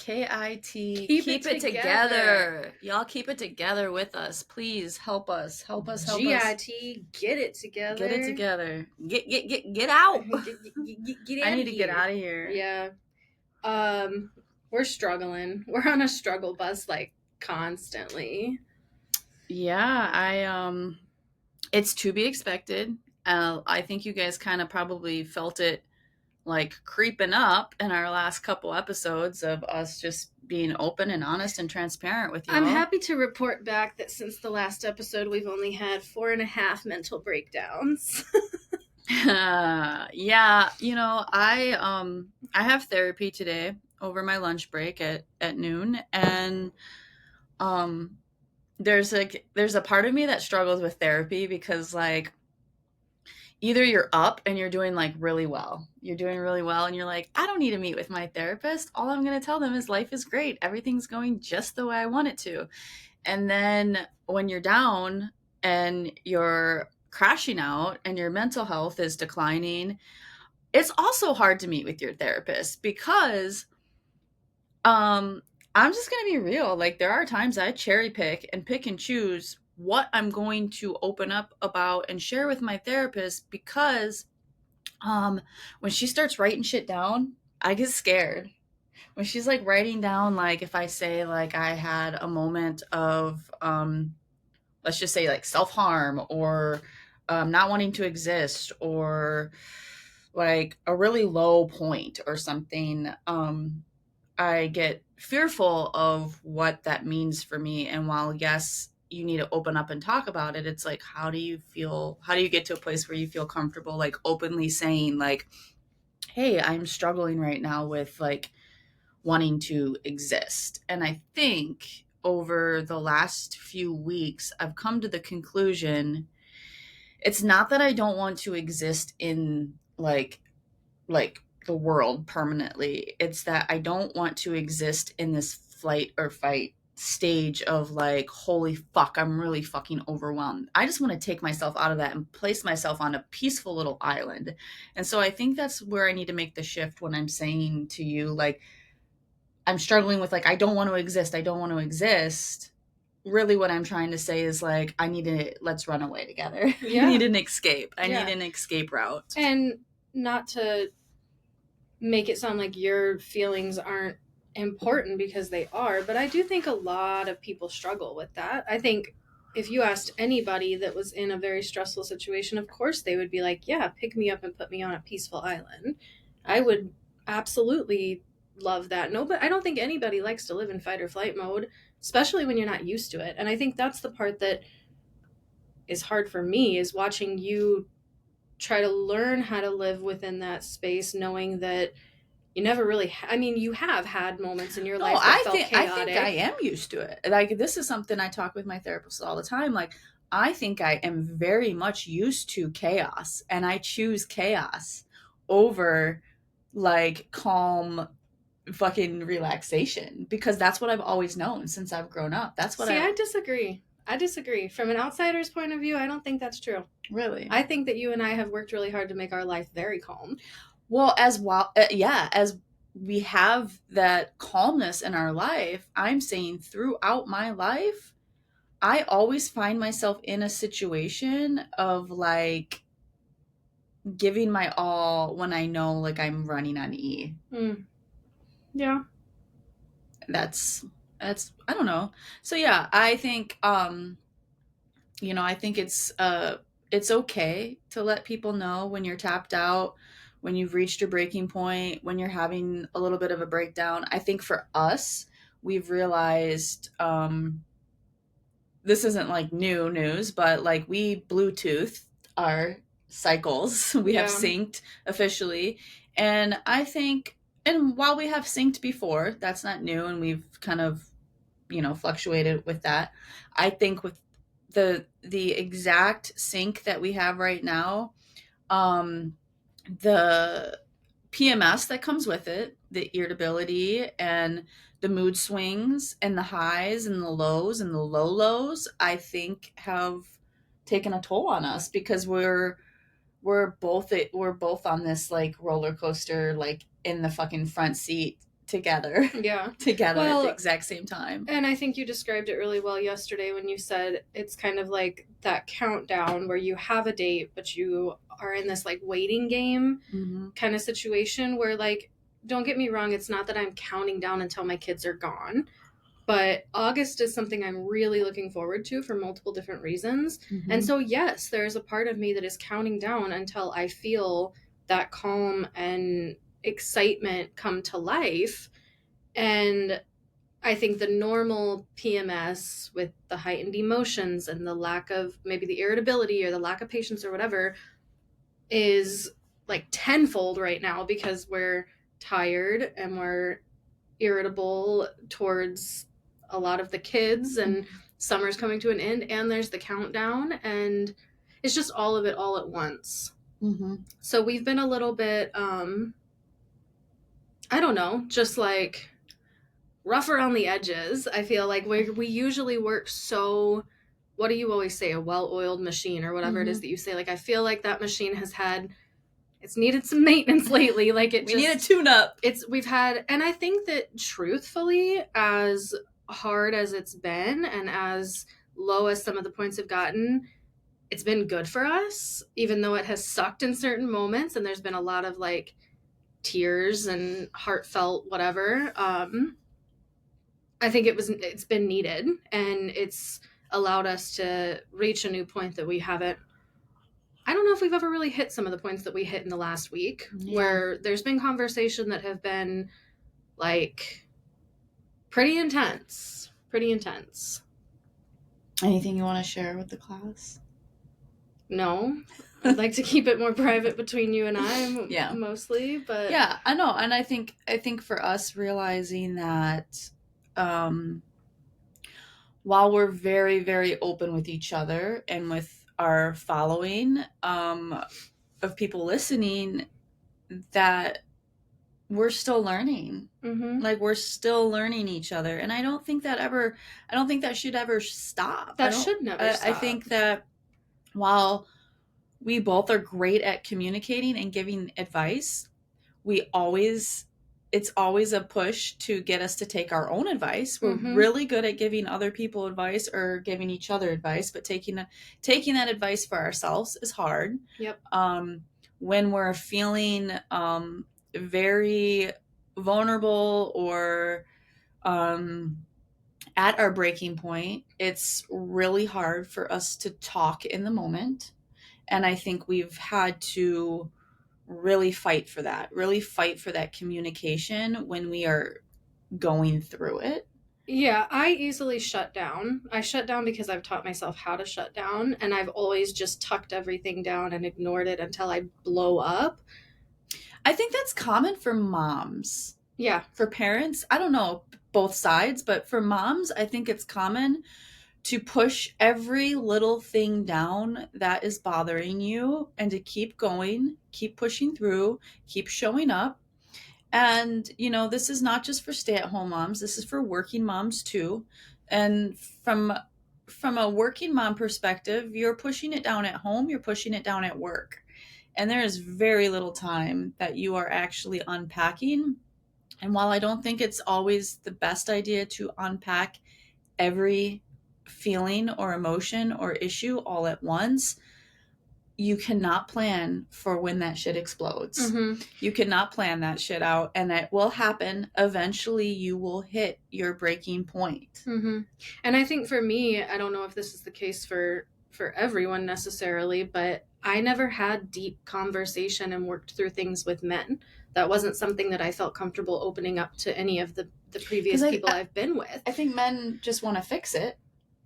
KIT. Keep it together. Y'all keep it together with us. Please help us. Help us. GIT, get it together. Get it together. Get out. Get I out need of to here. get out of here. Yeah. We're struggling. We're on a struggle bus like constantly. Yeah, it's to be expected. I think you guys kind of probably felt it like creeping up in our last couple episodes of us just being open and honest and transparent with you I'm all. happy to report back that since the last episode, we've only had 4.5 mental breakdowns. Yeah, I have therapy today over my lunch break at noon, and there's a part of me that struggles with therapy because like either you're up and you're doing like really well. You're doing really well and you're like, I don't need to meet with my therapist. All I'm going to tell them is life is great. Everything's going just the way I want it to. And then when you're down and you're crashing out and your mental health is declining, it's also hard to meet with your therapist because I'm just going to be real. Like there are times I cherry pick and pick and choose what I'm going to open up about and share with my therapist because when she starts writing shit down, I get scared. When she's like writing down, like if I say like I had a moment of let's just say like self-harm or not wanting to exist or like a really low point or something, I get fearful of what that means for me. And while yes, you need to open up and talk about it, it's like how do you feel, how do you get to a place where you feel comfortable like openly saying like, hey, I'm struggling right now with like wanting to exist. And I think over the last few weeks, I've come to the conclusion it's not that I don't want to exist in like the world permanently. It's that I don't want to exist in this flight or fight stage of like, holy fuck, I'm really fucking overwhelmed. I just want to take myself out of that and place myself on a peaceful little island. And so I think that's where I need to make the shift when I'm saying to you, like, I'm struggling with like, I don't want to exist. I don't want to exist. Really what I'm trying to say is like, let's run away together. Yeah. I need an escape. I Yeah. need an escape route. And not to make it sound like your feelings aren't important because they are, but I do think a lot of people struggle with that. I think if you asked anybody that was in a very stressful situation, of course they would be like, yeah, pick me up and put me on a peaceful island. I would absolutely love that. No, but I don't think anybody likes to live in fight or flight mode, especially when you're not used to it. And I think that's the part that is hard for me, is watching you try to learn how to live within that space, knowing that you never really I mean, you have had moments in your life that felt chaotic. I think I am used to it. Like this is something I talk with my therapist all the time. Like I think I am very much used to chaos and I choose chaos over like calm fucking relaxation because that's what I've always known since I've grown up. That's what I disagree. I disagree. From an outsider's point of view, I don't think that's true. Really? I think that you and I have worked really hard to make our life very calm. Well, as we have that calmness in our life, I'm saying throughout my life, I always find myself in a situation of like giving my all when I know like I'm running on E. Yeah. That's I don't know. So yeah, I think I think it's okay to let people know when you're tapped out, when you've reached your breaking point, when you're having a little bit of a breakdown. I think for us, we've realized this isn't like new news, but like we Bluetooth our cycles. We have synced officially. And I think, and while we have synced before, that's not new. And we've kind of, fluctuated with that. I think with the exact sync that we have right now, the PMS that comes with it, the irritability and the mood swings and the highs and the lows and the low lows, I think have taken a toll on us because we're both on this like roller coaster, like in the fucking front seat together Yeah. together at the Well, exact same time. and I think you described it really well yesterday when you said it's kind of like that countdown where you have a date, but you are in this like waiting game Mm-hmm. kind of situation where, like, don't get me wrong, it's not that I'm counting down until my kids are gone, but August is something I'm really looking forward to for multiple different reasons. And Mm-hmm. so, yes, there's a part of me that is counting down until I feel that calm and excitement come to life. And I think the normal PMS with the heightened emotions and the lack of maybe the irritability or the lack of patience or whatever is like tenfold right now because we're tired and we're irritable towards a lot of the kids, and summer's coming to an end and there's the countdown, and it's just all of it all at once. Mm-hmm. So we've been a little bit I don't know, just like rough around the edges. I feel like we usually work so, what do you always say, a well-oiled machine or whatever it Mm-hmm. is that you say. Like, I feel like that machine has had, it's needed some maintenance lately. Like, it We just need a tune up. it's we've had, and I think that truthfully, as hard as it's been and as low as some of the points have gotten, it's been good for us, even though it has sucked in certain moments and there's been a lot of like tears and heartfelt whatever. I think it's been needed, and it's allowed us to reach a new point that we haven't, I don't know if we've ever really hit some of the points that we hit in the last week, Yeah. where there's been conversation that have been like pretty intense. Pretty intense. Anything you want to share with the class? No. I'd like to keep it more private between you and I, Yeah. mostly, but Yeah, I know. And I think for us realizing that while we're very, very open with each other and with our following of people listening, that we're still learning. mm-hmm. Like, we're still learning each other. And I don't think that should ever stop. That should never stop. I think that while we both are great at communicating and giving advice, we always it's always a push to get us to take our own advice. We're mm-hmm. really good at giving other people advice or giving each other advice, but taking that advice for ourselves is hard. Yep. When we're feeling very vulnerable or at our breaking point, it's really hard for us to talk in the moment. And I think we've had to really fight for that communication when we are going through it. Yeah, I easily shut down. I shut down because I've taught myself how to shut down, and I've always just tucked everything down and ignored it until I blow up. I think that's common for moms. Yeah. For parents, I don't know both sides, but for moms, I think it's common to push every little thing down that is bothering you and to keep going, keep pushing through, keep showing up. And, this is not just for stay-at-home moms, this is for working moms too. And from a working mom perspective, you're pushing it down at home, you're pushing it down at work. And there is very little time that you are actually unpacking. And while I don't think it's always the best idea to unpack every feeling or emotion or issue all at once, you cannot plan for when that shit explodes. Mm-hmm. You cannot plan that shit out, and it will happen. Eventually, you will hit your breaking point. Mm-hmm. And I think for me, I don't know if this is the case for everyone necessarily, but I never had deep conversation and worked through things with men. That wasn't something that I felt comfortable opening up to any of the previous people I've been with. I think men just want to fix it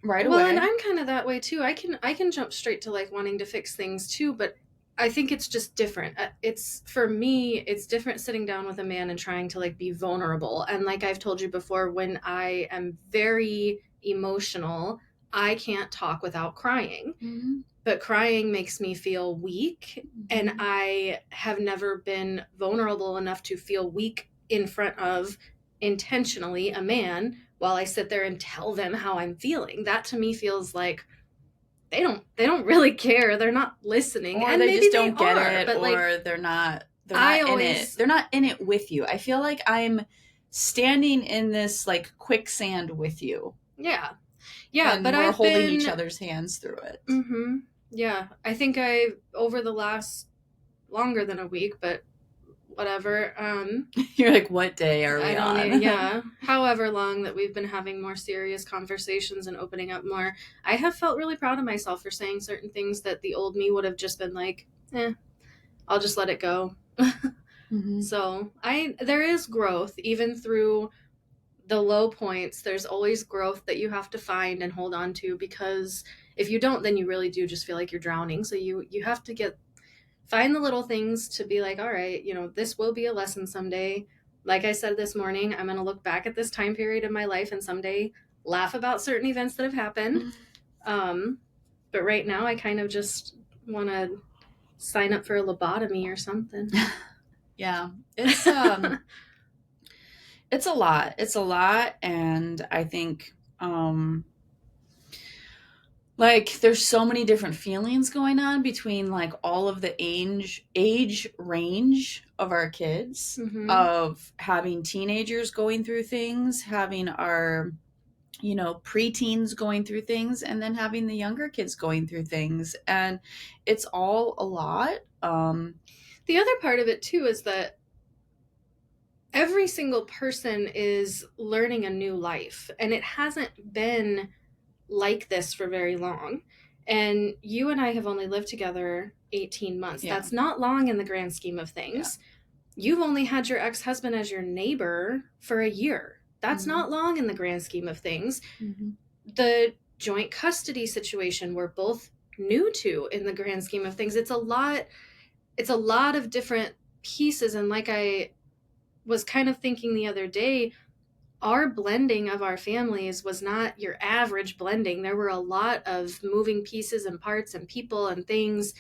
right away. Well, away. and I'm kind of that way too. I can jump straight to like wanting to fix things too, but I think it's just different. It's, for me, it's different sitting down with a man and trying to like be vulnerable. And like I've told you before, when I am very emotional, I can't talk without crying. Mm-hmm. But crying makes me feel weak, and I have never been vulnerable enough to feel weak in front of, intentionally, a man while I sit there and tell them how I'm feeling. That to me feels like they don't really care. They're not listening, or and they maybe just don't they get are, it, but or like, they're not I in always, it. They're not in it with you. I feel like I'm standing in this like quicksand with you, Yeah. Yeah, and but we're I've holding each been other's hands through it. mhm. Yeah. I think I over the last longer than a week, but whatever. You're like, what day are I we don't even, on? yeah. However long that we've been having more serious conversations and opening up more, I have felt really proud of myself for saying certain things that the old me would have just been like, I'll just let it go. Mm-hmm. So there is growth even through the low points. There's always growth that you have to find and hold on to, because if you don't, then you really do just feel like you're drowning. So you have to find the little things to be like, all right, this will be a lesson someday. Like I said this morning, I'm going to look back at this time period in my life and someday laugh about certain events that have happened. Um, but right now, I kind of just want to sign up for a lobotomy or something. Yeah, it's it's a lot. It's a lot, and I think like there's so many different feelings going on between like all of the age range of our kids, Mm-hmm. of having teenagers going through things, having our preteens going through things, and then having the younger kids going through things, and it's all a lot. The other part of it, too, is that every single person is learning a new life, and it hasn't been like this for very long. And you and I have only lived together 18 months. Yeah. That's not long in the grand scheme of Yeah. things. You've only had your ex husband as your neighbor for a year. That's Mm-hmm. not long in the grand scheme of things. Mm-hmm. The joint custody situation we're both new to in the grand scheme of things. It's a lot of different pieces. And like I was kind of thinking the other day, our blending of our families was not your average blending. There were a lot of moving pieces and parts and people and things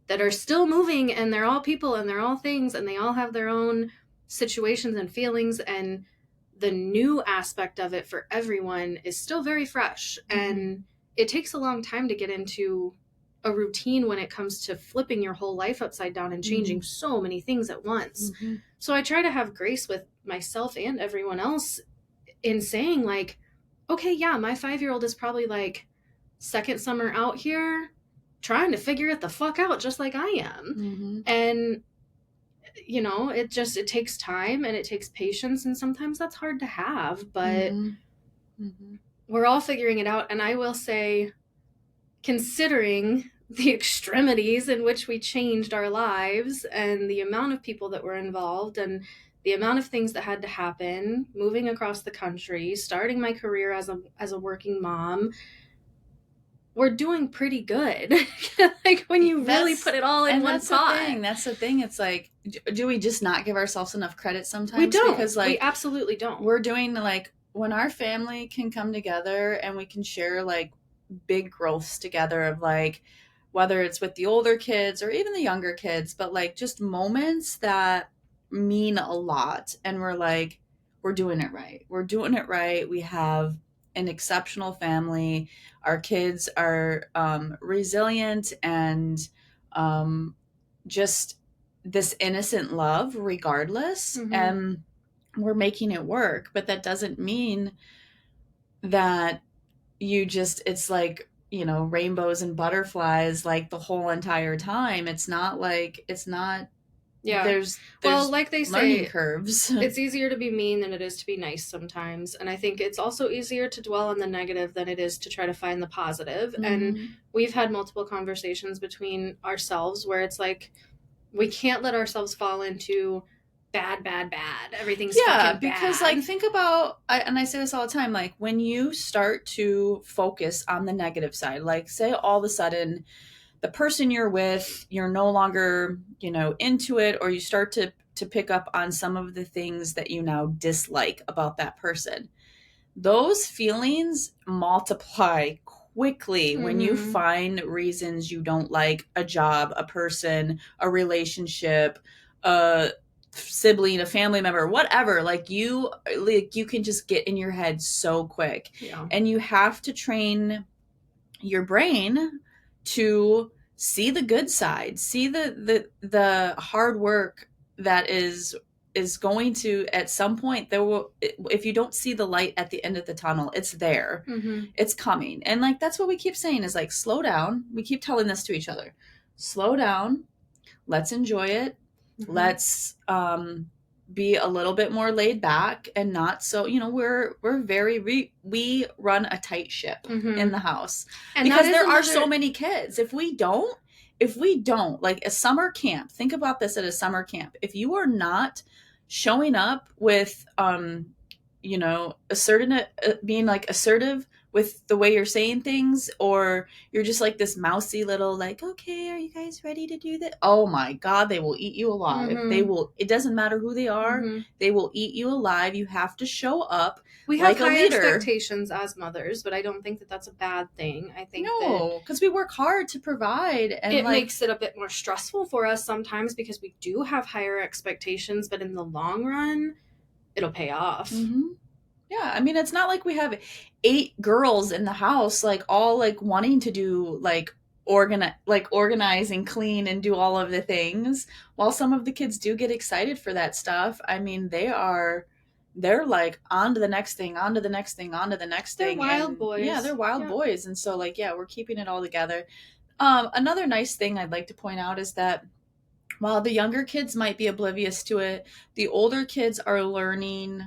that are still moving, and they're all people and they're all things, and they all have their own situations and feelings. And the new aspect of it for everyone is still very fresh. Mm-hmm. And it takes a long time to get into a routine when it comes to flipping your whole life upside down and changing Mm-hmm. so many things at once. Mm-hmm. So I try to have grace with myself and everyone else in saying, like, okay, yeah, my 5-year-old is probably like second summer out here trying to figure it the fuck out just like I am. Mm-hmm. And it takes time and it takes patience, and sometimes that's hard to have, but Mm-hmm. Mm-hmm. we're all figuring it out. And I will say, considering the extremities in which we changed our lives and the amount of people that were involved and the amount of things that had to happen, moving across the country, starting my career as a working mom, we're doing pretty good. Like when you really That's put it all in and one that's the pot. thing. That's the thing. It's like, do we just not give ourselves enough credit We sometimes? don't. Because We like absolutely don't. we're doing like when our family can come together and we can share like big growths together of like whether it's with the older kids or even the younger kids, but like just moments that mean a lot, and we're like we're doing it right. We're doing it right. We have an exceptional family. Our kids are resilient and um, just this innocent love regardless, Mm-hmm. and we're making it work. But that doesn't mean that it's like rainbows and butterflies like the whole entire time. It's not Yeah. Well, there's like they learning say, curves. it's easier to be mean than it is to be nice sometimes. And I think it's also easier to dwell on the negative than it is to try to find the positive. And Hmm. we've had multiple conversations between ourselves where it's like, we can't let ourselves fall into bad, bad, bad. Everything's Yeah, fucking because like bad. think about and I say this all the time, like when you start to focus on the negative side, like say all of a sudden the person you're with, you're no longer, into it, or you start to pick up on some of the things that you now dislike about that person. Those feelings multiply quickly when you Mm-hmm. find reasons you don't like a job, a person, a relationship, a sibling, a family member, whatever. Like you can just get in your head so quick. Yeah. And you have to train your brain to see the good side, see the hard work that is is going to, at some point, there will, if you don't see the light at the end of the tunnel, it's there. Mm-hmm. It's coming. And like that's what we keep saying is like slow down. We keep telling this to each other. Slow down. Let's enjoy it. Mm-hmm. Let's be a little bit more laid back and not so, we're we run a tight ship in Mm-hmm. the house And that because is there are so another. many kids. If we don't like a summer camp, think about this at a summer camp. If you are not showing up with assertive, being like assertive with the way you're saying things, or you're just like this mousy little like, okay, are you guys ready to do that? Oh my god, they will eat you alive. They Mm-hmm. will, it doesn't matter who they are, Mm-hmm. they will eat you alive. You have to show up We have like a high leader. expectations as mothers, but I don't think that that's a bad thing. I think that No, because we work hard to provide, and it like, makes it a bit more stressful for us sometimes because we do have higher expectations, but in the long run, it'll pay off. mm-hmm. Yeah, I mean, it's not like we have 8 girls in the house, like all like wanting to do organize and clean and do all of the things. While some of the kids do get excited for that stuff, I mean, they're like on to the next thing, on to the next thing, on to the next They're thing, wild and yeah, they're boys. wild Yep. boys, and so like yeah, we're keeping it all together. Another nice thing I'd like to point out is that while the younger kids might be oblivious to it, the older kids are learning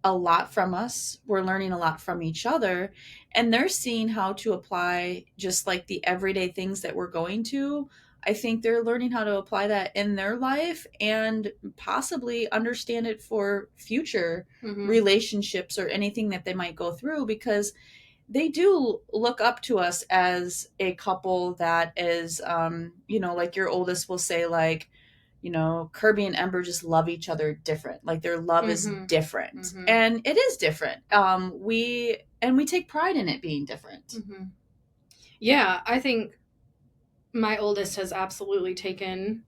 a lot from us. We're learning a lot from each other, and they're seeing how to apply just like the everyday things that we're going to. I think they're learning how to apply that in their life and possibly understand it for future Mm-hmm. relationships or anything that they might go through, because they do look up to us as a couple that is, like your oldest will say, like, Kirby and Ember just love each other different. Like their love is Mm-hmm. different. Mm-hmm. And it is different. We take pride in it being different. Mm-hmm. Yeah, I think my oldest has absolutely taken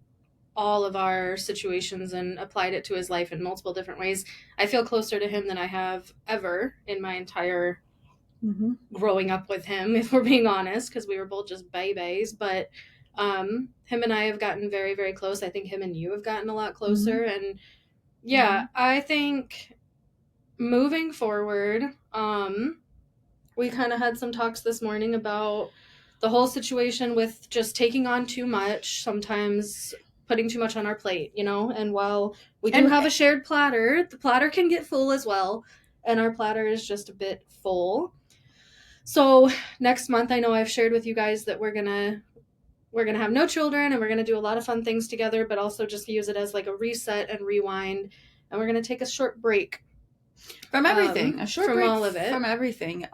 all of our situations and applied it to his life in multiple different ways. I feel closer to him than I have ever in my entire Mm-hmm. growing up with him, if we're being honest, because we were both just babies. But him and I have gotten very, very close. I think him and you have gotten a lot Mm-hmm. closer. And Mm-hmm. yeah, I think moving forward, we kind of had some talks this morning about the whole situation with just taking on too much, sometimes putting too much on our plate, And while we do And have a shared platter, the platter can get full as well. And our platter is just a bit full. So next month, I know I've shared with you guys that we're gonna have no children and we're gonna do a lot of fun things together, but also just use it as like a reset and rewind. And we're gonna take a short break from everything, a short from break all of from it. everything.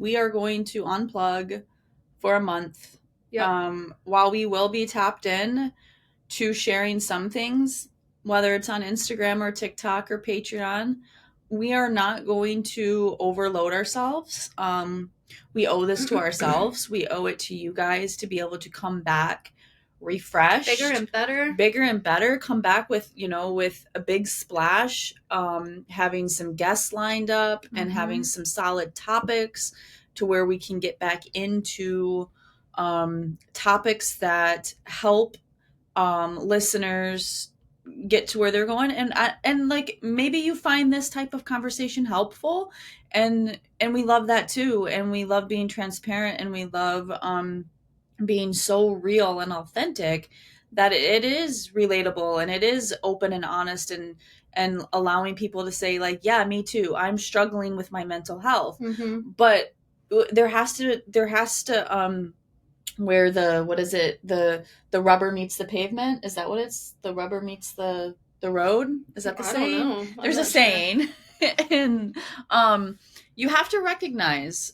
We are going to unplug for a month. Yep. While we will be tapped in to sharing some things, whether it's on Instagram or TikTok or Patreon, we are not going to overload ourselves. We owe this to ourselves. We owe it to you guys to be able to come back Bigger refreshed, and better. bigger and better, come back with, with a big splash, having some guests lined up and having Mm-hmm. some solid topics to where we can get back into topics that help listeners get to where they're going, and like maybe you find this type of conversation helpful, and we love that too, and we love being transparent, and we love being so real and authentic that it is relatable and it is open and honest, and allowing people to say like, yeah, me too, I'm struggling with my mental health. Mm-hmm. But there has to where the, what is it, the rubber meets the pavement, is that what it's, the rubber meets the road, is that the I don't saying? know. I'm There's a not sure. saying. And you have to recognize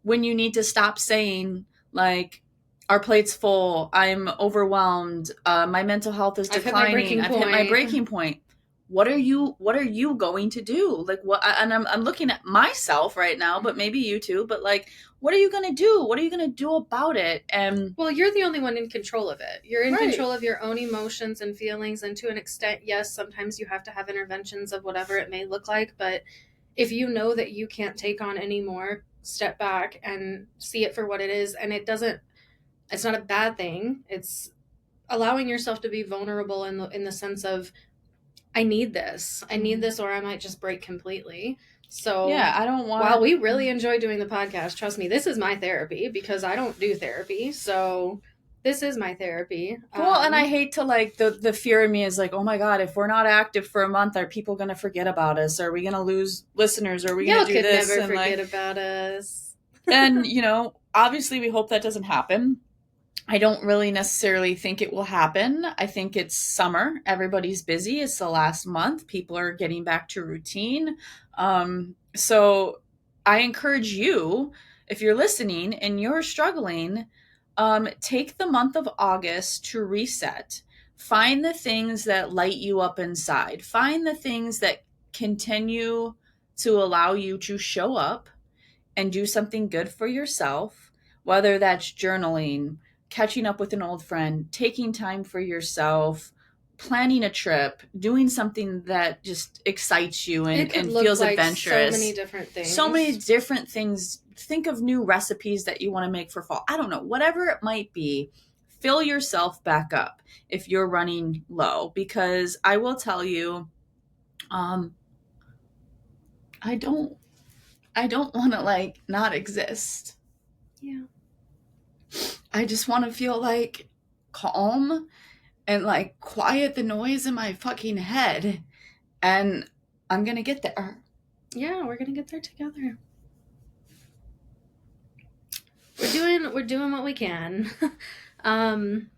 when you need to stop saying like, our plate's full, I'm overwhelmed, my mental health is I've hit my declining, breaking I've hit my point. breaking point. What are you going to do? Like, and I'm looking at myself right now, but maybe you too, but like, what are you going to do? What are you going to do about it? And Well, you're the only one in control of it. You're in right. control of your own emotions and feelings, and to an extent, yes, sometimes you have to have interventions of whatever it may look like. But if you know that you can't take on any more, step back and see it for what it is. And it's not a bad thing. It's allowing yourself to be vulnerable in the sense of, I need this. I need Mhm. this, or I might just break completely. So Yeah, I don't while want. we really enjoy doing the podcast, trust me, this is my therapy because I don't do therapy. So this is my therapy. Well, and I hate to like the fear in me is like, oh my god, if we're not active for a month, are people going to forget about us? Are we going to lose listeners? Are we going to Y'all do could this? never And forget like, about us. and obviously we hope that doesn't happen. I don't really necessarily think it will happen. I think it's summer. Everybody's busy. It's the last month. People are getting back to routine. So I encourage you, if you're listening and you're struggling, take the month of August to reset. Find the things that light you up inside. Find the things that continue to allow you to show up and do something good for yourself, whether that's journaling, catching up with an old friend, taking time for yourself, planning a trip, doing something that just excites you It and, could and look feels like so many adventurous. different So many things. different things. Think of new recipes that you want to make for fall. I don't know, whatever it might be, fill yourself back up if you're running low. Because I will tell you, um, I don't I don't want to like not exist. Yeah. I just want to feel like calm and like quiet the noise in my fucking head. And I'm going to get there. Yeah, we're gonna get there together. We're doing what we can. um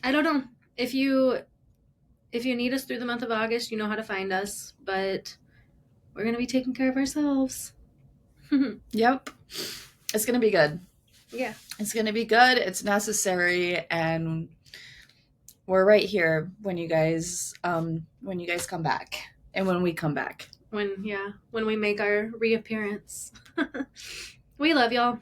I don't know. If you need us through the month of August, you know how to find us, but we're gonna be taking care of ourselves. Yep. It's going to be good. Yeah. It's going to be good. It's necessary. And we're right here when you guys come back and when we come back. When we make our reappearance. We love y'all.